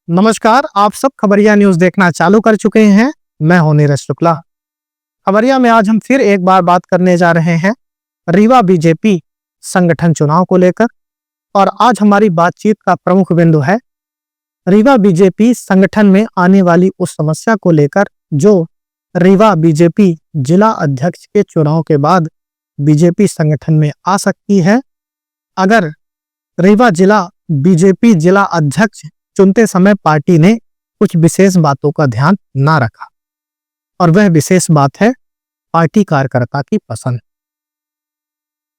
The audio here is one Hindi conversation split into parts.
नमस्कार, आप सब खबरिया न्यूज देखना चालू कर चुके हैं। मैं हूं नीरज शुक्ला। खबरिया में आज हम फिर एक बार बात करने जा रहे हैं रीवा बीजेपी संगठन चुनाव को लेकर। और आज हमारी बातचीत का प्रमुख बिंदु है रीवा बीजेपी संगठन में आने वाली उस समस्या को लेकर जो रीवा बीजेपी जिला अध्यक्ष के चुनाव के बाद बीजेपी संगठन में आ सकती है अगर रीवा जिला बीजेपी जिला अध्यक्ष चुनते समय पार्टी ने कुछ विशेष बातों का ध्यान ना रखा। और वह विशेष बात है पार्टी कार्यकर्ता की पसंद।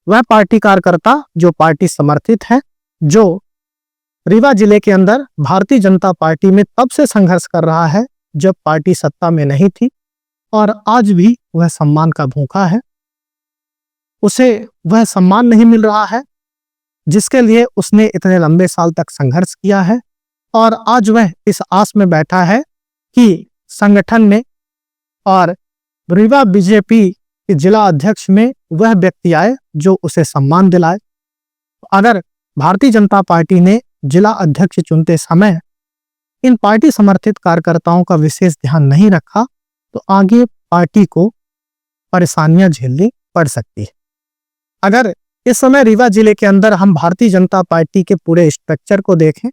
वह पार्टी कार्यकर्ता जो पार्टी समर्थित है, जो रीवा जिले के अंदर भारतीय जनता पार्टी में तब से संघर्ष कर रहा है जब पार्टी सत्ता में नहीं थी, और आज भी वह सम्मान का भूखा है। उसे वह सम्मान नहीं मिल रहा है जिसके लिए उसने इतने लंबे साल तक संघर्ष किया है। और आज वह इस आस में बैठा है कि संगठन में और रीवा बीजेपी के जिला अध्यक्ष में वह व्यक्ति आए जो उसे सम्मान दिलाए। अगर भारतीय जनता पार्टी ने जिला अध्यक्ष चुनते समय इन पार्टी समर्थित कार्यकर्ताओं का विशेष ध्यान नहीं रखा तो आगे पार्टी को परेशानियां झेलनी पड़ सकती है। अगर इस समय रीवा जिले के अंदर हम भारतीय जनता पार्टी के पूरे स्ट्रक्चर को देखें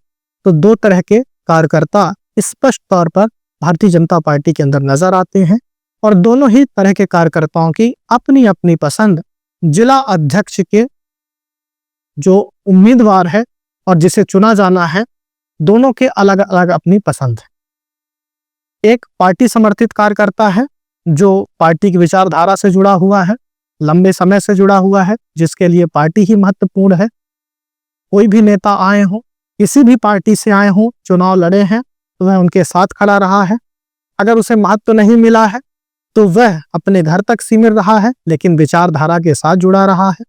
तो दो तरह के कार्यकर्ता स्पष्ट तौर पर भारतीय जनता पार्टी के अंदर नजर आते हैं, और दोनों ही तरह के कार्यकर्ताओं की अपनी अपनी पसंद जिला अध्यक्ष के जो उम्मीदवार है और जिसे चुना जाना है, दोनों के अलग अलग अपनी पसंद है। एक पार्टी समर्थित कार्यकर्ता है जो पार्टी की विचारधारा से जुड़ा हुआ है, लंबे समय से जुड़ा हुआ है, जिसके लिए पार्टी ही महत्वपूर्ण है। कोई भी नेता आए हो, किसी भी पार्टी से आए हों, चुनाव लड़े हैं तो वह उनके साथ खड़ा रहा है। अगर उसे महत्व नहीं मिला है तो वह अपने घर तक सीमित रहा है, लेकिन विचारधारा के साथ जुड़ा रहा है।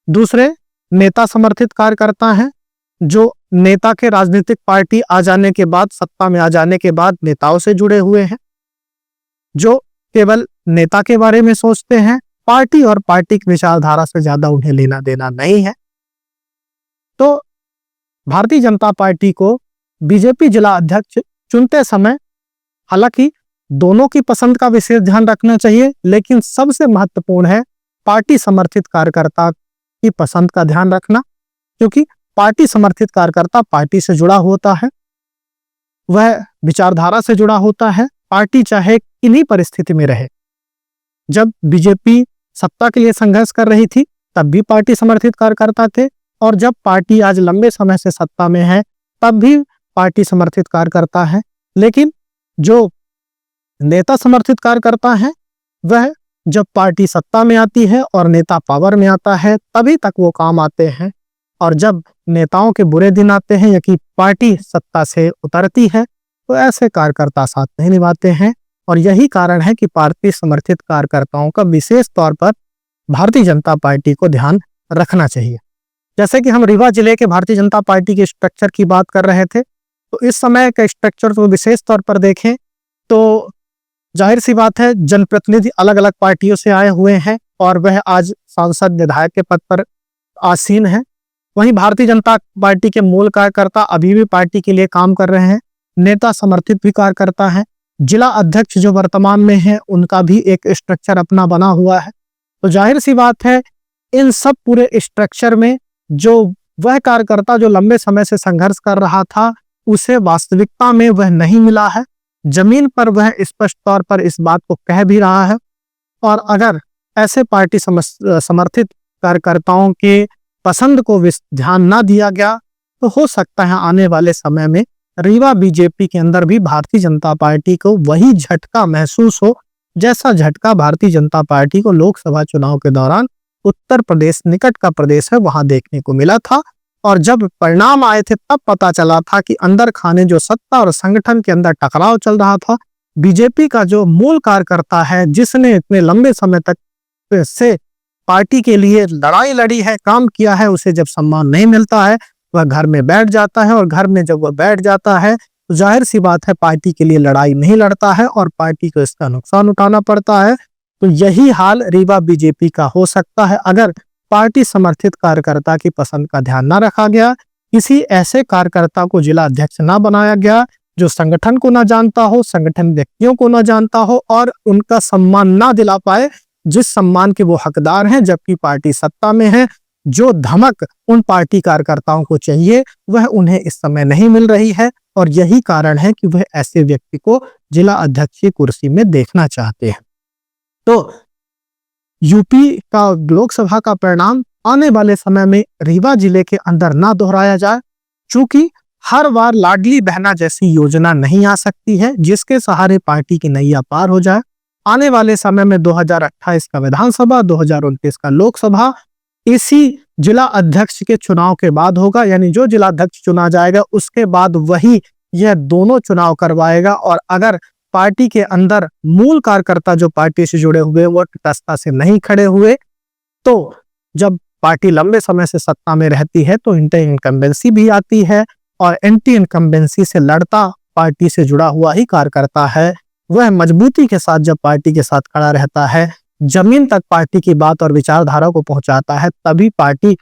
दूसरे नेता समर्थित कार्यकर्ता हैं जो नेता के राजनीतिक पार्टी आ जाने के बाद, सत्ता में आ जाने के बाद नेताओं से जुड़े हुए हैं, जो केवल नेता के बारे में सोचते हैं, पार्टी और पार्टी की विचारधारा से ज्यादा उन्हें लेना देना नहीं है। तो भारतीय जनता पार्टी को बीजेपी जिला अध्यक्ष चुनते समय हालांकि दोनों की पसंद का विशेष ध्यान रखना चाहिए, लेकिन सबसे महत्वपूर्ण है पार्टी समर्थित कार्यकर्ता की पसंद का ध्यान रखना, क्योंकि पार्टी समर्थित कार्यकर्ता पार्टी से जुड़ा होता है, वह विचारधारा से जुड़ा होता है। पार्टी चाहे किन्हीं परिस्थिति में रहे, जब बीजेपी सत्ता के लिए संघर्ष कर रही थी तब भी पार्टी समर्थित कार्यकर्ता थे, और जब पार्टी आज लंबे समय से सत्ता में है तब भी पार्टी समर्थित कार्यकर्ता है। लेकिन जो नेता समर्थित कार्यकर्ता है वह जब पार्टी सत्ता में आती है और नेता पावर में आता है तभी तक वो काम आते हैं, और जब नेताओं के बुरे दिन आते हैं या कि पार्टी सत्ता से उतरती है तो ऐसे कार्यकर्ता साथ नहीं निभाते हैं। और यही कारण है कि पार्टी समर्थित कार्यकर्ताओं का विशेष तौर पर भारतीय जनता पार्टी को ध्यान रखना चाहिए। जैसे कि हम रीवा जिले के भारतीय जनता पार्टी के स्ट्रक्चर की बात कर रहे थे, तो इस समय का स्ट्रक्चर को विशेष तौर पर देखें तो जाहिर सी बात है जनप्रतिनिधि अलग अलग पार्टियों से आए हुए हैं और वह आज सांसद विधायक के पद पर आसीन है। वहीं भारतीय जनता पार्टी के मूल कार्यकर्ता अभी भी पार्टी के लिए काम कर रहे हैं, नेता समर्थित भी कार्यकर्ता है, जिला अध्यक्ष जो वर्तमान में है उनका भी एक स्ट्रक्चर अपना बना हुआ है। तो जाहिर सी बात है इन सब पूरे स्ट्रक्चर में जो वह कार्यकर्ता जो लंबे समय से संघर्ष कर रहा था उसे वास्तविकता में वह नहीं मिला है। जमीन पर वह स्पष्ट तौर पर इस बात को कह भी रहा है, और अगर ऐसे पार्टी समर्थित कार्यकर्ताओं के पसंद को ध्यान ना दिया गया तो हो सकता है आने वाले समय में रीवा बीजेपी के अंदर भी भारतीय जनता पार्टी को वही झटका महसूस हो जैसा झटका भारतीय जनता पार्टी को लोकसभा चुनाव के दौरान उत्तर प्रदेश, निकट का प्रदेश है, वहां देखने को मिला था। और जब परिणाम आए थे तब पता चला था कि अंदर खाने जो सत्ता और संगठन के अंदर टकराव चल रहा था, बीजेपी का जो मूल कार्यकर्ता है जिसने इतने लंबे समय तक से पार्टी के लिए लड़ाई लड़ी है, काम किया है, उसे जब सम्मान नहीं मिलता है वह घर में बैठ जाता है, और घर में जब वह बैठ जाता है तो जाहिर सी बात है पार्टी के लिए लड़ाई नहीं लड़ता है और पार्टी को इसका नुकसान उठाना पड़ता है। तो यही हाल रीवा बीजेपी का हो सकता है अगर पार्टी समर्थित कार्यकर्ता की पसंद का ध्यान न रखा गया, किसी ऐसे कार्यकर्ता को जिला अध्यक्ष ना बनाया गया जो संगठन को ना जानता हो, संगठन व्यक्तियों को ना जानता हो और उनका सम्मान ना दिला पाए जिस सम्मान के वो हकदार हैं, जबकि पार्टी सत्ता में है। जो धमक उन पार्टी कार्यकर्ताओं को चाहिए वह उन्हें इस समय नहीं मिल रही है और यही कारण है कि वह ऐसे व्यक्ति को जिला अध्यक्ष की कुर्सी में देखना चाहते हैं। तो यूपी का लोकसभा का परिणाम आने वाले समय में रीवा जिले के अंदर ना दोहराया जाए, क्योंकि हर बार लाडली बहना जैसी योजना नहीं आ सकती है जिसके सहारे पार्टी की नैया पार हो जाए। आने वाले समय में 2028 का विधानसभा, 2029 का लोकसभा इसी जिला अध्यक्ष के चुनाव के बाद होगा, यानी जो जिला अध्यक्ष चुना जाएगा उसके बाद वही यह दोनों चुनाव करवाएगा। और अगर पार्टी के अंदर मूल कार्यकर्ता जो पार्टी से जुड़े हुए वो तटस्थता से नहीं खड़े हुए, तो जब पार्टी लंबे समय से सत्ता में रहती है तो एंटी इनकम्बेंसी भी आती है और एंटी इनकम्बेंसी से लड़ता पार्टी से जुड़ा हुआ ही कार्यकर्ता है। वह मजबूती के साथ जब पार्टी के साथ खड़ा रहता है, जमीन तक पार्टी की बात और विचारधारा को पहुंचाता है, तभी पार्टी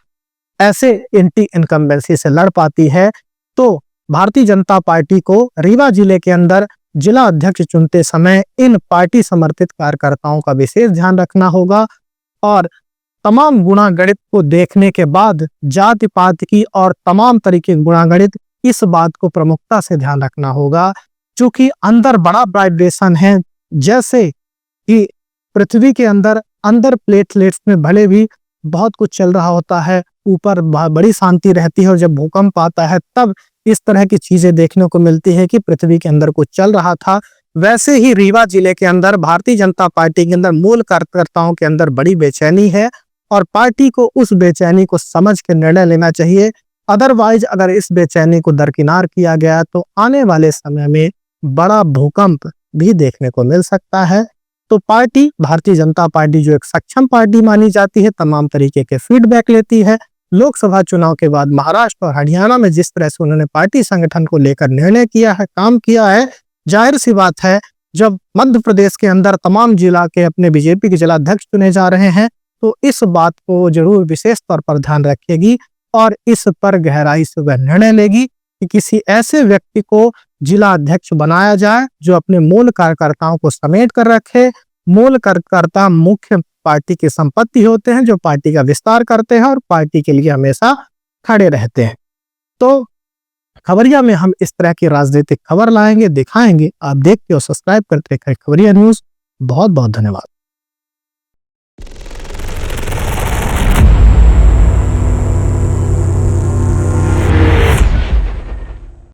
ऐसे एंटी इनकम्बेंसी से लड़ पाती है। तो भारतीय जनता पार्टी को रीवा जिले के अंदर जिला अध्यक्ष चुनते समय इन पार्टी समर्थित कार्यकर्ताओं का विशेष ध्यान रखना होगा और तमाम गुणागणित को देखने के बाद जाति पात की और तमाम तरीके के गुणागणित, इस बात को प्रमुखता से ध्यान रखना होगा, क्योंकि अंदर बड़ा वाइब्रेशन है। जैसे कि पृथ्वी के अंदर प्लेटलेट्स में भले भी बहुत कुछ चल रहा होता है, ऊपर बड़ी शांति रहती है और जब भूकंप आता है तब इस तरह की चीजें देखने को मिलती है कि पृथ्वी के अंदर कुछ चल रहा था। वैसे ही रीवा जिले के अंदर भारतीय जनता पार्टी के अंदर मूल कार्यकर्ताओं के अंदर बड़ी बेचैनी है और पार्टी को उस बेचैनी को समझ के निर्णय लेना चाहिए। अदरवाइज अगर इस बेचैनी को दरकिनार किया गया तो आने वाले समय में बड़ा भूकंप भी देखने को मिल सकता है। तो पार्टी, भारतीय जनता पार्टी जो एक सक्षम पार्टी मानी जाती है, तमाम तरीके के फीडबैक लेती है। लोकसभा चुनाव के बाद महाराष्ट्र और हरियाणा में जिस तरह से उन्होंने पार्टी संगठन को लेकर निर्णय किया है, काम किया है, जाहिर सी बात है जब मध्य प्रदेश के अंदर तमाम जिला के अपने बीजेपी के जिला अध्यक्ष चुने जा रहे हैं तो इस बात को जरूर विशेष तौर पर ध्यान रखेगी और इस पर गहराई से वह निर्णय लेगी कि किसी ऐसे व्यक्ति को जिला अध्यक्ष बनाया जाए जो अपने मूल कार्यकर्ताओं को समेट कर रखे। मूल कार्यकर्ता मुख्य पार्टी की संपत्ति होते हैं, जो पार्टी का विस्तार करते हैं और पार्टी के लिए हमेशा खड़े रहते हैं। तो खबरिया में हम इस तरह की राजनीतिक खबर लाएंगे, दिखाएंगे। आप देखते हो, सब्सक्राइब करते हैं खबरिया न्यूज। बहुत बहुत धन्यवाद।